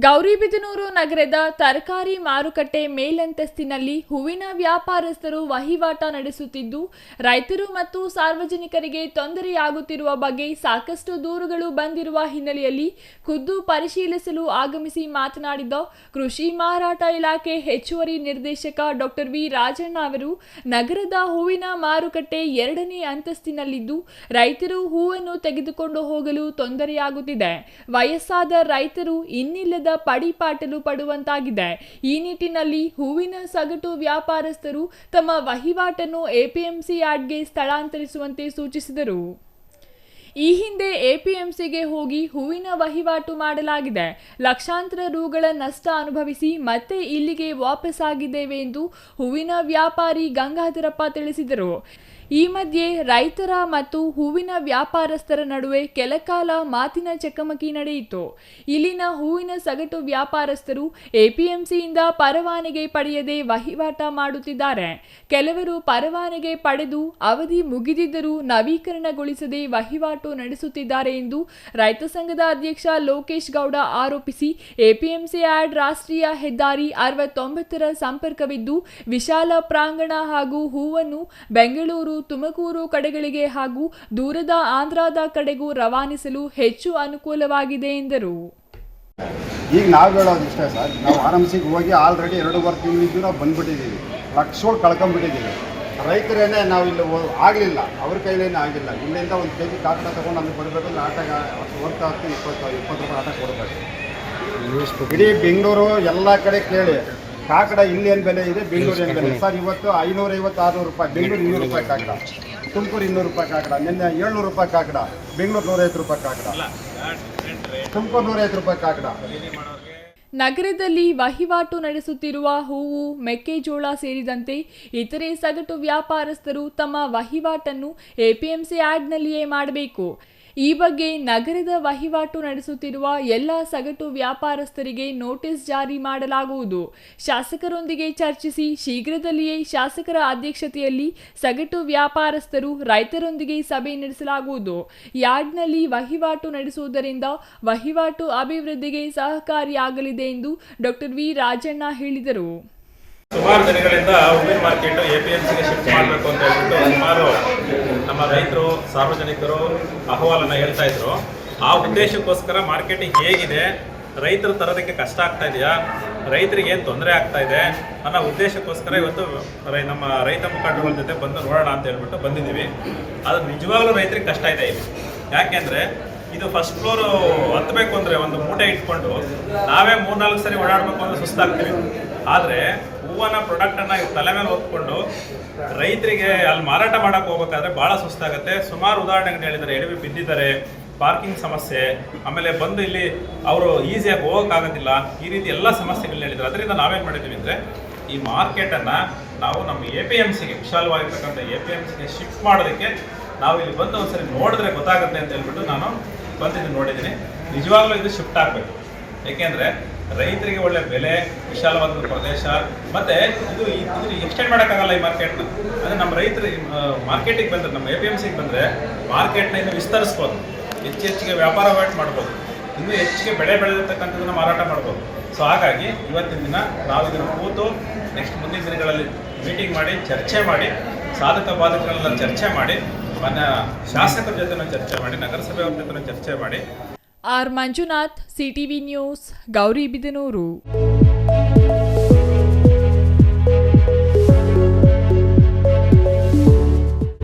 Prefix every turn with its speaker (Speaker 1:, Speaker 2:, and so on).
Speaker 1: ಗೌರಿಬಿದನೂರು ನಗರದ ತರಕಾರಿ ಮಾರುಕಟ್ಟೆ ಮೇಲಂತಸ್ತಿನಲ್ಲಿ ಹೂವಿನ ವ್ಯಾಪಾರಸ್ಥರು ವಹಿವಾಟ ನಡೆಸುತ್ತಿದ್ದು, ರೈತರು ಮತ್ತು ಸಾರ್ವಜನಿಕರಿಗೆ ತೊಂದರೆಯಾಗುತ್ತಿರುವ ಬಗ್ಗೆ ಸಾಕಷ್ಟು ದೂರುಗಳು ಬಂದಿರುವ ಹಿನ್ನೆಲೆಯಲ್ಲಿ ಖುದ್ದು ಪರಿಶೀಲಿಸಲು ಆಗಮಿಸಿ ಮಾತನಾಡಿದ ಕೃಷಿ ಮಾರಾಟ ಇಲಾಖೆ ಹೆಚ್ಚುವರಿ ನಿರ್ದೇಶಕ ಡಾಕ್ಟರ್ ವಿ ರಾಜಣ್ಣ ಅವರು, ನಗರದ ಹೂವಿನ ಮಾರುಕಟ್ಟೆ 2ನೇ ಅಂತಸ್ತಿನಲ್ಲಿದ್ದು ರೈತರು ಹೂವನ್ನು ತೆಗೆದುಕೊಂಡು ಹೋಗಲು ತೊಂದರೆಯಾಗುತ್ತಿದೆ. ವಯಸ್ಸಾದ ರೈತರು ಇನ್ನಿಲ್ಲದ ಪಡಿಪಾಟಲು ಪಡುವಂತಾಗಿದೆ. ಈ ನಿಟ್ಟಿನಲ್ಲಿ ಹೂವಿನ ಸಗಟು ವ್ಯಾಪಾರಸ್ಥರು ತಮ್ಮ ವಹಿವಾಟನ್ನು ಎಪಿಎಂಸಿ ಯಾರ್ಡ್ಗೆ ಸ್ಥಳಾಂತರಿಸುವಂತೆ ಸೂಚಿಸಿದರು. ಈ ಹಿಂದೆ ಎಪಿಎಂಸಿಗೆ ಹೋಗಿ ಹೂವಿನ ವಹಿವಾಟು ಮಾಡಲಾಗಿದೆ. ಲಕ್ಷಾಂತರ ರುಗಳ ನಷ್ಟ ಅನುಭವಿಸಿ ಮತ್ತೆ ಇಲ್ಲಿಗೆ ವಾಪಸ್ಸಾಗಿದ್ದೇವೆ ಎಂದು ಹೂವಿನ ವ್ಯಾಪಾರಿ ಗಂಗಾಧರಪ್ಪ ತಿಳಿಸಿದರು. ಈ ಮಧ್ಯೆ ರೈತರ ಮತ್ತು ಹೂವಿನ ವ್ಯಾಪಾರಸ್ಥರ ನಡುವೆ ಕೆಲಕಾಲ ಮಾತಿನ ಚಕಮಕಿ ನಡೆಯಿತು. ಇಲ್ಲಿನ ಹೂವಿನ ಸಗಟು ವ್ಯಾಪಾರಸ್ಥರು ಎಪಿಎಂಸಿಯಿಂದ ಪರವಾನಗಿ ಪಡೆಯದೆ ವಹಿವಾಟ ಮಾಡುತ್ತಿದ್ದಾರೆ. ಕೆಲವರು ಪರವಾನಗಿ ಪಡೆದು ಅವಧಿ ಮುಗಿದಿದ್ದರೂ ನವೀಕರಣಗೊಳಿಸದೆ ವಹಿವಾಟು ನಡೆಸುತ್ತಿದ್ದಾರೆ ಎಂದು ರೈತ ಸಂಘದ ಅಧ್ಯಕ್ಷ ಲೋಕೇಶ್ ಗೌಡ ಆರೋಪಿಸಿ, ಎಪಿಎಂಸಿ ಯಾರ್ಡ್ ರಾಷ್ಟ್ರೀಯ ಹೆದ್ದಾರಿ 69ರ ಸಂಪರ್ಕವಿದ್ದು ವಿಶಾಲ ಪ್ರಾಂಗಣ ಹಾಗೂ ಹೂವನ್ನು ಬೆಂಗಳೂರು, ತುಮಕೂರು ಕಡೆಗಳಿಗೆ ಹಾಗೂ ದೂರದ ಆಂಧ್ರದ ಕಡೆಗೂ ರವಾನಿಸಲು ಹೆಚ್ಚು ಅನುಕೂಲವಾಗಿದೆ ಎಂದರು.
Speaker 2: ಈಗ ನಾವು ಹೇಳೋದು ಇಷ್ಟೇ ಸರ್, ನಾವು ಆರಾಮ್ಸಿಗೆ ಹೋಗಿ ಆಲ್ರೆಡಿ 2.5 ತಿಂಗಳಿದ್ದು ನಾವು ಬಂದ್ಬಿಟ್ಟಿದ್ದೀವಿ, ಲಕ್ಷಗಳು ಕಳ್ಕೊಂಡ್ಬಿಟ್ಟಿದ್ದೀವಿ. ರೈತರೇನೇ ನಾವು ಇಲ್ಲಿ ಆಗಲಿಲ್ಲ, ಅವ್ರ ಕೈಲೇನೇ ಆಗಿಲ್ಲ. ಇಲ್ಲಿಂದ 1 kg ಕಾಕಡ ತೊಗೊಂಡು ಅಲ್ಲಿ ಕೊಡಬೇಕು ಅಂದ್ರೆ ಆಟಗೆ ಹೋಗ್ತಾ 20 ರೂಪಾಯಿ ಆಟ ಕೊಡಬೇಕು. ಇಡೀ ಬೆಂಗಳೂರು ಎಲ್ಲ ಕಡೆ ಕೇಳಿ, ಕಾಕಡ ಇಲ್ಲಿ ಏನು ಬೆಲೆ ಇದೆ, ಬೆಂಗಳೂರು ಏನು ಬೆಲೆ ಸರ್. ಇವತ್ತು 550-600 ರೂಪಾಯಿ, ಬೆಂಗಳೂರು 200 ರೂಪಾಯಿ ಕಾಕಡ, ತುಮಕೂರು 200 ರೂಪಾಯಿ ಕಾಕಡ, ನಿನ್ನೆ 700 ರೂಪಾಯಿ ಕಾಕಡ, ಬೆಂಗಳೂರು 150 ರೂಪಾಯಿ ಕಾಕಡ, ತುಮಕೂರು 150 ರೂಪಾಯಿ ಕಾಕಡ.
Speaker 1: ನಗರದಲ್ಲಿ ವಹಿವಾಟು ನಡೆಸುತ್ತಿರುವ ಹೂವು, ಮೆಕ್ಕೆಜೋಳ ಸೇರಿದಂತೆ ಇತರೆ ಸಗಟು ವ್ಯಾಪಾರಸ್ಥರು ತಮ್ಮ ವಹಿವಾಟನ್ನು ಎಪಿಎಂಸಿ ಯಾರ್ಡ್ನಲ್ಲಿಯೇ ಮಾಡಬೇಕು. ಈ ಬಗ್ಗೆ ನಗರದ ವಹಿವಾಟು ನಡೆಸುತ್ತಿರುವ ಎಲ್ಲ ಸಗಟು ವ್ಯಾಪಾರಸ್ಥರಿಗೆ ನೋಟಿಸ್ ಜಾರಿ ಮಾಡಲಾಗುವುದು. ಶಾಸಕರೊಂದಿಗೆ ಚರ್ಚಿಸಿ ಶೀಘ್ರದಲ್ಲಿಯೇ ಶಾಸಕರ ಅಧ್ಯಕ್ಷತೆಯಲ್ಲಿ ಸಗಟು ವ್ಯಾಪಾರಸ್ಥರು, ರೈತರೊಂದಿಗೆ ಸಭೆ ನಡೆಸಲಾಗುವುದು. ಯಾರ್ಡ್ನಲ್ಲಿ ವಹಿವಾಟು ನಡೆಸುವುದರಿಂದ ವಹಿವಾಟು ಅಭಿವೃದ್ಧಿಗೆ ಸಹಕಾರಿಯಾಗಲಿದೆ ಎಂದು ಡಾಕ್ಟರ್ ವಿ ರಾಜಣ್ಣ ಹೇಳಿದರು.
Speaker 3: ಸುಮಾರು ದಿನಗಳಿಂದ ಹೂವಿನ ಮಾರ್ಕೆಟ್ ಎಪಿಎಂಸಿಗೆ ಶಿಫ್ಟ್ ಮಾಡಬೇಕು ಅಂತ ಹೇಳ್ಬಿಟ್ಟು ಸುಮಾರು ನಮ್ಮ ರೈತರು, ಸಾರ್ವಜನಿಕರು ಅಹವಾಲನ್ನು ಹೇಳ್ತಾ ಇದ್ರು. ಆ ಉದ್ದೇಶಕ್ಕೋಸ್ಕರ ಮಾರ್ಕೆಟಿಂಗ್ ಹೇಗಿದೆ, ರೈತರು ತರೋದಕ್ಕೆ ಕಷ್ಟ ಆಗ್ತಾ ಇದೆಯಾ, ರೈತರಿಗೆ ಏನು ತೊಂದರೆ ಆಗ್ತಾ ಇದೆ ಅನ್ನೋ ಉದ್ದೇಶಕ್ಕೋಸ್ಕರ ಇವತ್ತು ನಮ್ಮ ರೈತ ಮುಖಂಡರುಗಳ ಜೊತೆ ಬಂದು ನೋಡೋಣ ಅಂತ ಹೇಳ್ಬಿಟ್ಟು ಬಂದಿದ್ದೀವಿ. ಅದು ನಿಜವಾಗ್ಲೂ ರೈತರಿಗೆ ಕಷ್ಟ ಇದೆ ಇಲ್ಲಿ. ಯಾಕೆಂದರೆ ಇದು ಫಸ್ಟ್ ಫ್ಲೋರು ಹತ್ತಬೇಕು ಅಂದರೆ ಒಂದು ಮೂಟೆ ಇಟ್ಕೊಂಡು ನಾವೇ 3-4 ಸರಿ ಓಡಾಡಬೇಕು ಅಂದರೆ ಸುಸ್ತಾಗ್ತೀವಿ. ಆದರೆ ಹೂವನ್ನ ಪ್ರಾಡಕ್ಟನ್ನು ತಲೆ ಮೇಲೆ ಹೊತ್ಕೊಂಡು ರೈತರಿಗೆ ಅಲ್ಲಿ ಮಾರಾಟ ಮಾಡೋಕ್ಕೆ ಹೋಗ್ಬೇಕಾದ್ರೆ ಭಾಳ ಸುಸ್ತಾಗುತ್ತೆ. ಸುಮಾರು ಉದಾಹರಣೆಗಳು ಹೇಳಿದ್ದಾರೆ. ಎಡವಿ ಬಿದ್ದಿದ್ದಾರೆ, ಪಾರ್ಕಿಂಗ್ ಸಮಸ್ಯೆ, ಆಮೇಲೆ ಬಂದು ಇಲ್ಲಿ ಅವರು ಈಸಿಯಾಗಿ ಹೋಗೋಕ್ಕಾಗೋದಿಲ್ಲ, ಈ ರೀತಿ ಎಲ್ಲ ಸಮಸ್ಯೆಗಳನ್ನ ಹೇಳಿದ್ದಾರೆ. ಅದರಿಂದ ನಾವೇನು ಮಾಡಿದ್ದೀವಿ ಅಂದರೆ ಈ ಮಾರ್ಕೆಟನ್ನು ನಾವು ನಮ್ಮ ಎಪಿಎಂಸಿಗೆ, ವಿಶಾಲವಾಗಿರ್ತಕ್ಕಂಥ ಎಪಿಎಂಸಿಗೆ ಶಿಫ್ಟ್ ಮಾಡೋದಕ್ಕೆ ನಾವು ಇಲ್ಲಿ ಬಂದು ಒಂದ್ಸರಿ ನೋಡಿದ್ರೆ ಗೊತ್ತಾಗುತ್ತೆ ಅಂತ ಹೇಳ್ಬಿಟ್ಟು ನಾನು ಬಂದಿದ್ದು ನೋಡಿದ್ದೀನಿ. ನಿಜವಾಗ್ಲೂ ಇದು ಶಿಫ್ಟ್ ಆಗಬೇಕು. ಏಕೆಂದರೆ ರೈತರಿಗೆ ಒಳ್ಳೆ ಬೆಲೆ, ವಿಶಾಲವಾದ ಪ್ರದೇಶ, ಮತ್ತು ಇದು ಎಕ್ಸ್ಟೆಂಡ್ ಮಾಡೋಕ್ಕಾಗಲ್ಲ ಈ ಮಾರ್ಕೆಟ್ನ. ಅಂದರೆ ನಮ್ಮ ರೈತರು ಮಾರ್ಕೆಟಿಗೆ ಬಂದರೆ, ನಮ್ಮ ಎಪಿಎಂಸಿಗೆ ಬಂದರೆ ಮಾರ್ಕೆಟ್ನ ಇನ್ನು ವಿಸ್ತರಿಸ್ಬೋದು, ಹೆಚ್ಚಿಗೆ ವ್ಯಾಪಾರ ಮಾಡ್ಬೋದು, ಇನ್ನೂ ಹೆಚ್ಚಿಗೆ ಬೆಳೆ ಬೆಳೆದಿರ್ತಕ್ಕಂಥದ್ದನ್ನು ಮಾರಾಟ ಮಾಡ್ಬೋದು. ಸೊ ಹಾಗಾಗಿ ಇವತ್ತಿನ ದಿನ ನಾವು ಇದನ್ನು ಕೂತು ನೆಕ್ಸ್ಟ್ ಮುಂದಿನ ದಿನಗಳಲ್ಲಿ ಮೀಟಿಂಗ್ ಮಾಡಿ, ಚರ್ಚೆ ಮಾಡಿ, ಸಾಧಕ ಬಾಧಕಗಳನ್ನ ಚರ್ಚೆ ಮಾಡಿ, ಮನ್ನ ಶಾಸಕರ ಜೊತೆ ಚರ್ಚೆ ಮಾಡಿ, ನಗರಸಭೆಯವ್ರ ಜೊತೆ ಚರ್ಚೆ ಮಾಡಿ.
Speaker 1: R Manjunath, CTV news, Gauribidanur.